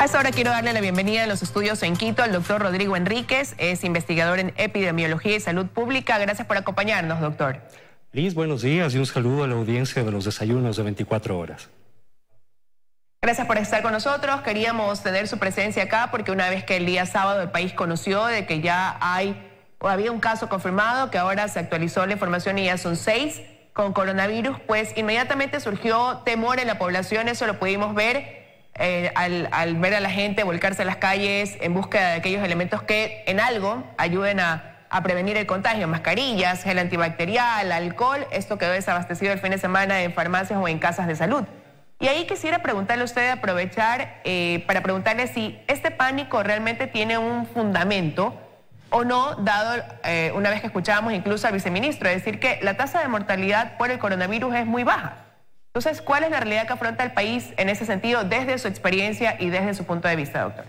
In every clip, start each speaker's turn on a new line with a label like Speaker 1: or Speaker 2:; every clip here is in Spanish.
Speaker 1: A esta hora quiero darle la bienvenida a los estudios en Quito al doctor Rodrigo Enríquez, es investigador en epidemiología y salud pública. Gracias por acompañarnos, doctor.
Speaker 2: Liz, buenos días y un saludo a la audiencia de los desayunos de 24 horas.
Speaker 1: Gracias por estar con nosotros. Queríamos tener su presencia acá porque una vez que el día sábado el país conoció de que ya había un caso confirmado, que ahora se actualizó la información y ya son 6 con coronavirus, pues inmediatamente surgió temor en la población. Eso lo pudimos ver al ver a la gente volcarse a las calles en búsqueda de aquellos elementos que en algo ayuden a prevenir el contagio: mascarillas, gel antibacterial, alcohol. Esto quedó desabastecido el fin de semana en farmacias o en casas de salud. Y ahí quisiera preguntarle a usted, aprovechar para preguntarle si este pánico realmente tiene un fundamento o no, dado una vez que escuchábamos incluso al viceministro decir que la tasa de mortalidad por el coronavirus es muy baja. Entonces, ¿cuál es la realidad que afronta el país en ese sentido desde su experiencia y desde su punto de vista, doctor?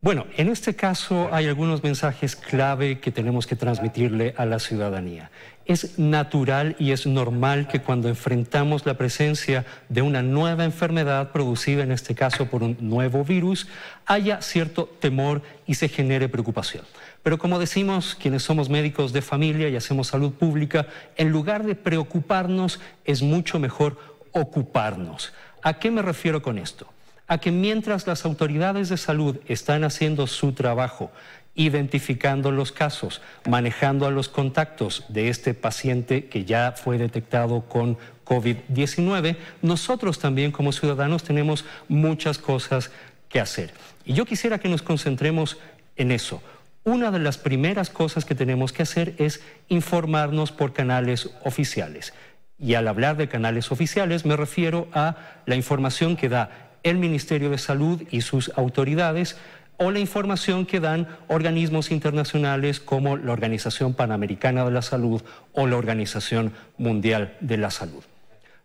Speaker 2: Bueno, en este caso hay algunos mensajes clave que tenemos que transmitirle a la ciudadanía. Es natural y es normal que cuando enfrentamos la presencia de una nueva enfermedad producida en este caso por un nuevo virus, haya cierto temor y se genere preocupación. Pero como decimos quienes somos médicos de familia y hacemos salud pública, en lugar de preocuparnos es mucho mejor ocuparnos. ¿A qué me refiero con esto? A que mientras las autoridades de salud están haciendo su trabajo, identificando los casos, manejando a los contactos de este paciente que ya fue detectado con COVID-19, nosotros también como ciudadanos tenemos muchas cosas que hacer. Y yo quisiera que nos concentremos en eso. Una de las primeras cosas que tenemos que hacer es informarnos por canales oficiales. Y al hablar de canales oficiales me refiero a la información que da el Ministerio de Salud y sus autoridades, o la información que dan organismos internacionales como la Organización Panamericana de la Salud o la Organización Mundial de la Salud.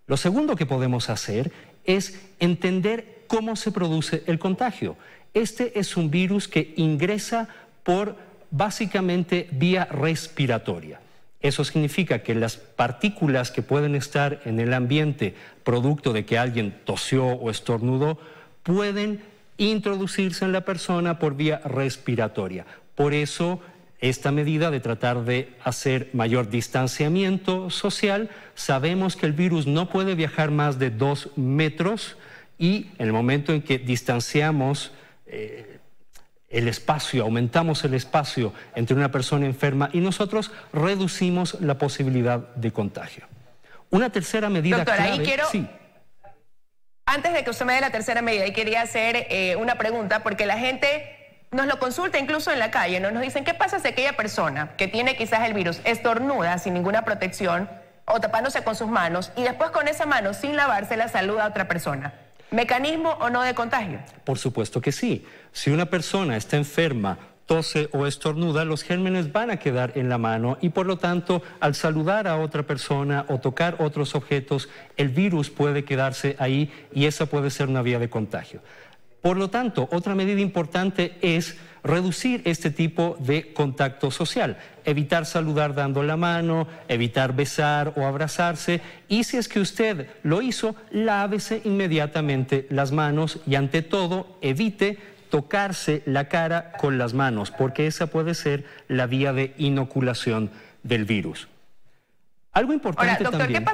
Speaker 2: Lo segundo que podemos hacer es entender cómo se produce el contagio. Este es un virus que ingresa por básicamente vía respiratoria. Eso significa que las partículas que pueden estar en el ambiente producto de que alguien tosió o estornudó pueden introducirse en la persona por vía respiratoria. Por eso esta medida de tratar de hacer mayor distanciamiento social. Sabemos que el virus no puede viajar más de 2 metros y en el momento en que distanciamos el espacio, aumentamos el espacio entre una persona enferma y nosotros, reducimos la posibilidad de contagio. Una tercera medida
Speaker 1: doctora,
Speaker 2: clave...
Speaker 1: ahí quiero...
Speaker 2: Sí.
Speaker 1: Antes de que usted me dé la tercera medida, y quería hacer una pregunta, porque la gente nos lo consulta incluso en la calle, ¿no? Nos dicen, ¿qué pasa si aquella persona que tiene quizás el virus estornuda sin ninguna protección o tapándose con sus manos y después con esa mano, sin lavarse, la saluda a otra persona? ¿Mecanismo o no de contagio?
Speaker 2: Por supuesto que sí. Si una persona está enferma, tose o estornuda, los gérmenes van a quedar en la mano y por lo tanto al saludar a otra persona o tocar otros objetos, el virus puede quedarse ahí y esa puede ser una vía de contagio. Por lo tanto, otra medida importante es reducir este tipo de contacto social, evitar saludar dando la mano, evitar besar o abrazarse, y si es que usted lo hizo, lávese inmediatamente las manos y ante todo evite tocarse la cara con las manos, porque esa puede ser la vía de inoculación del virus. Algo importante
Speaker 1: ahora, doctor,
Speaker 2: también...
Speaker 1: ¿qué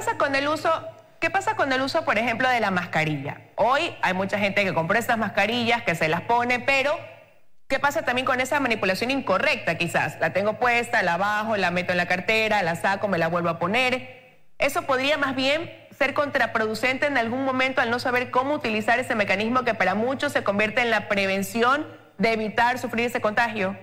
Speaker 1: pasa con el uso, por ejemplo, de la mascarilla? Hoy hay mucha gente que compró estas mascarillas, que se las pone, pero ¿qué pasa también con esa manipulación incorrecta quizás? La tengo puesta, la bajo, la meto en la cartera, la saco, me la vuelvo a poner. Eso podría más bien ser contraproducente en algún momento al no saber cómo utilizar ese mecanismo que para muchos se convierte en la prevención de evitar sufrir ese contagio.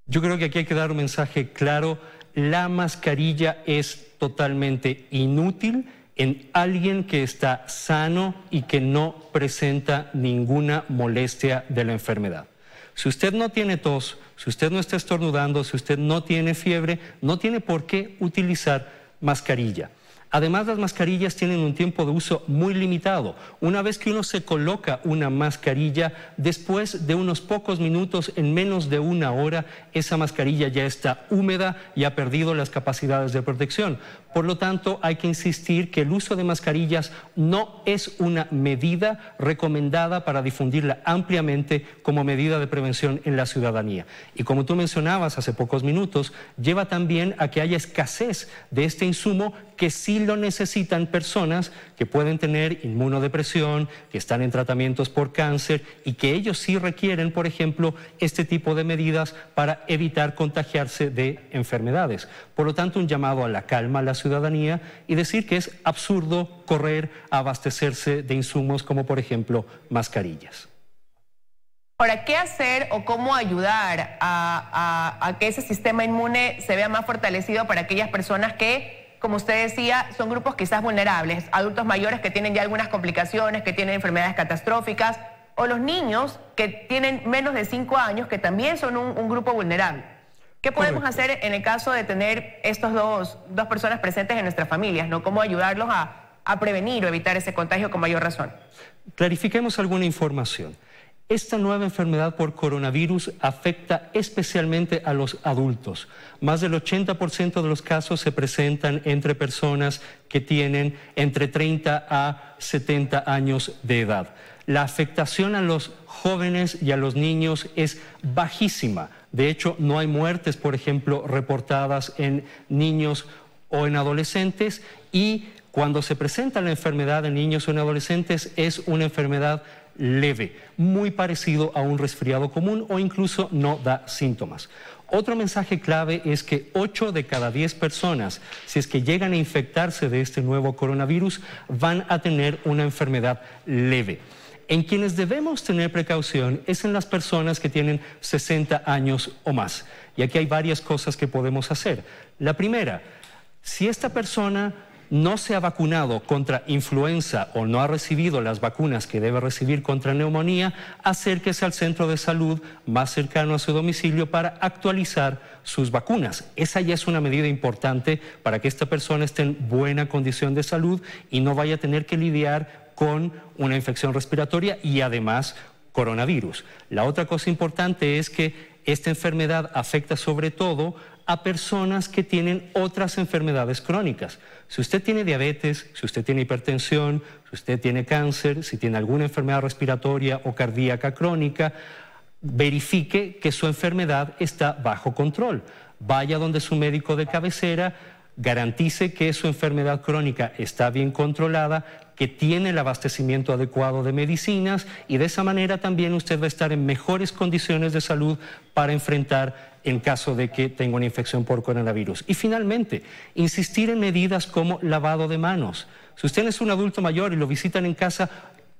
Speaker 2: Yo creo que aquí hay que dar un mensaje claro. La mascarilla es totalmente inútil en alguien que está sano y que no presenta ninguna molestia de la enfermedad. Si usted no tiene tos, si usted no está estornudando, si usted no tiene fiebre, no tiene por qué utilizar mascarilla. Además, las mascarillas tienen un tiempo de uso muy limitado. Una vez que uno se coloca una mascarilla, después de unos pocos minutos, en menos de una hora, esa mascarilla ya está húmeda y ha perdido las capacidades de protección. Por lo tanto, hay que insistir que el uso de mascarillas no es una medida recomendada para difundirla ampliamente como medida de prevención en la ciudadanía. Y como tú mencionabas hace pocos minutos, lleva también a que haya escasez de este insumo que sí lo necesitan personas que pueden tener inmunodepresión, que están en tratamientos por cáncer y que ellos sí requieren, por ejemplo, este tipo de medidas para evitar contagiarse de enfermedades. Por lo tanto, un llamado a la calma a la ciudadanía y decir que es absurdo correr a abastecerse de insumos como, por ejemplo, mascarillas.
Speaker 1: Ahora, ¿qué hacer o cómo ayudar a que ese sistema inmune se vea más fortalecido para aquellas personas que, como usted decía, son grupos quizás vulnerables, adultos mayores que tienen ya algunas complicaciones, que tienen enfermedades catastróficas, o los niños que tienen menos de 5 años, que también son un grupo vulnerable? ¿Qué podemos hacer en el caso de tener estos dos personas presentes en nuestras familias, ¿no? ¿Cómo ayudarlos a prevenir o evitar ese contagio con mayor razón?
Speaker 2: Clarifiquemos alguna información. Esta nueva enfermedad por coronavirus afecta especialmente a los adultos. Más del 80% de los casos se presentan entre personas que tienen entre 30 a 70 años de edad. La afectación a los jóvenes y a los niños es bajísima. De hecho, no hay muertes, por ejemplo, reportadas en niños o en adolescentes, y cuando se presenta la enfermedad en niños o en adolescentes es una enfermedad leve, muy parecido a un resfriado común o incluso no da síntomas. Otro mensaje clave es que 8 de cada 10 personas, si es que llegan a infectarse de este nuevo coronavirus, van a tener una enfermedad leve. En quienes debemos tener precaución es en las personas que tienen 60 años o más. Y aquí hay varias cosas que podemos hacer. La primera, si esta persona no se ha vacunado contra influenza o no ha recibido las vacunas que debe recibir contra neumonía, acérquese al centro de salud más cercano a su domicilio para actualizar sus vacunas. Esa ya es una medida importante para que esta persona esté en buena condición de salud y no vaya a tener que lidiar con una infección respiratoria y además coronavirus. La otra cosa importante es que esta enfermedad afecta sobre todo a personas que tienen otras enfermedades crónicas. Si usted tiene diabetes, si usted tiene hipertensión, si usted tiene cáncer, si tiene alguna enfermedad respiratoria o cardíaca crónica, verifique que su enfermedad está bajo control. Vaya donde su médico de cabecera, garantice que su enfermedad crónica está bien controlada, que tiene el abastecimiento adecuado de medicinas, y de esa manera también usted va a estar en mejores condiciones de salud para enfrentar en caso de que tenga una infección por coronavirus. Y finalmente, insistir en medidas como lavado de manos. Si usted es un adulto mayor y lo visitan en casa,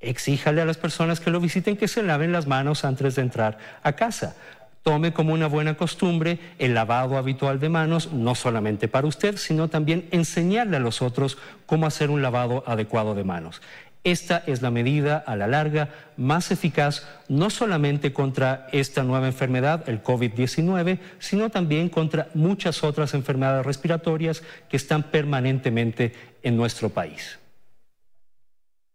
Speaker 2: exíjale a las personas que lo visiten que se laven las manos antes de entrar a casa. Tome como una buena costumbre el lavado habitual de manos, no solamente para usted, sino también enseñarle a los otros cómo hacer un lavado adecuado de manos. Esta es la medida a la larga más eficaz, no solamente contra esta nueva enfermedad, el COVID-19, sino también contra muchas otras enfermedades respiratorias que están permanentemente en nuestro país.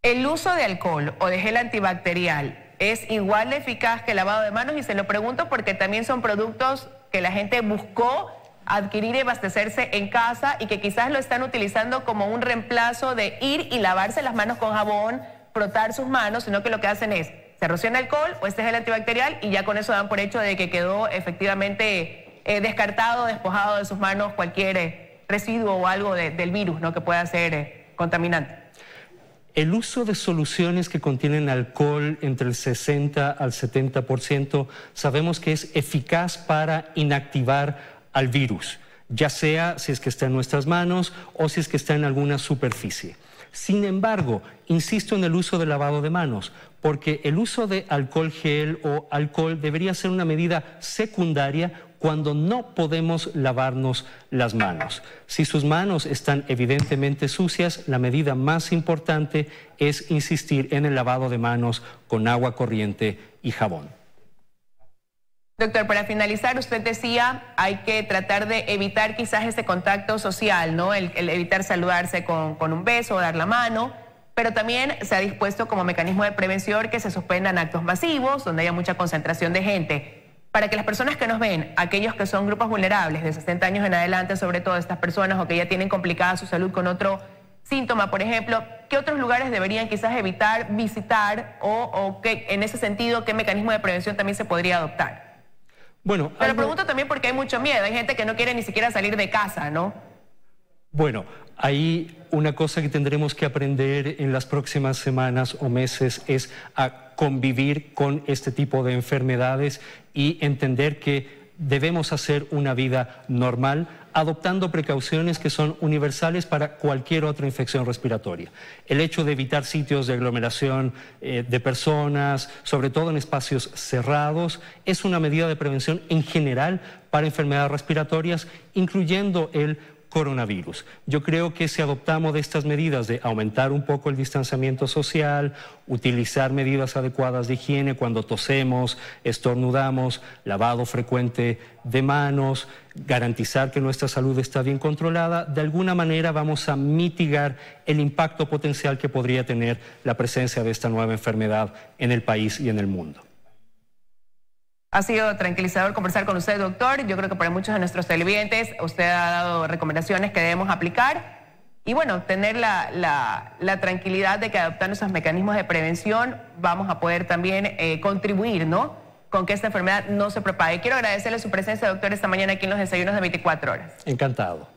Speaker 1: ¿El uso de alcohol o de gel antibacterial es igual de eficaz que el lavado de manos? Y se lo pregunto porque también son productos que la gente buscó adquirir y abastecerse en casa y que quizás lo están utilizando como un reemplazo de ir y lavarse las manos con jabón, frotar sus manos, sino que lo que hacen es, se rocian alcohol o este gel antibacterial y ya con eso dan por hecho de que quedó efectivamente descartado, despojado de sus manos cualquier residuo o algo del virus, ¿no?, que pueda ser contaminante.
Speaker 2: El uso de soluciones que contienen alcohol entre el 60 al 70% sabemos que es eficaz para inactivar al virus, ya sea si es que está en nuestras manos o si es que está en alguna superficie. Sin embargo, insisto en el uso del lavado de manos, porque el uso de alcohol gel o alcohol debería ser una medida secundaria cuando no podemos lavarnos las manos. Si sus manos están evidentemente sucias, la medida más importante es insistir en el lavado de manos con agua corriente y jabón.
Speaker 1: Doctor, para finalizar, usted decía, hay que tratar de evitar quizás ese contacto social, ¿no? El evitar saludarse con un beso o dar la mano, pero también se ha dispuesto como mecanismo de prevención que se suspendan actos masivos, donde haya mucha concentración de gente, para que las personas que nos ven, aquellos que son grupos vulnerables de 60 años en adelante, sobre todo estas personas o que ya tienen complicada su salud con otro síntoma, por ejemplo, ¿qué otros lugares deberían quizás evitar visitar o que, en ese sentido, qué mecanismo de prevención también se podría adoptar?
Speaker 2: Bueno,
Speaker 1: pero pregunto también porque hay mucho miedo, hay gente que no quiere ni siquiera salir de casa, ¿no?
Speaker 2: Bueno, hay una cosa que tendremos que aprender en las próximas semanas o meses es a convivir con este tipo de enfermedades y entender que debemos hacer una vida normal, adoptando precauciones que son universales para cualquier otra infección respiratoria. El hecho de evitar sitios de aglomeración de personas, sobre todo en espacios cerrados, es una medida de prevención en general para enfermedades respiratorias, incluyendo el coronavirus. Yo creo que si adoptamos de estas medidas de aumentar un poco el distanciamiento social, utilizar medidas adecuadas de higiene cuando tosemos, estornudamos, lavado frecuente de manos, garantizar que nuestra salud está bien controlada, de alguna manera vamos a mitigar el impacto potencial que podría tener la presencia de esta nueva enfermedad en el país y en el mundo.
Speaker 1: Ha sido tranquilizador conversar con usted, doctor. Yo creo que para muchos de nuestros televidentes usted ha dado recomendaciones que debemos aplicar y bueno, tener la tranquilidad de que adoptando esos mecanismos de prevención vamos a poder también contribuir, ¿no?, con que esta enfermedad no se propague. Quiero agradecerle su presencia, doctor, esta mañana aquí en los desayunos de 24 horas.
Speaker 2: Encantado.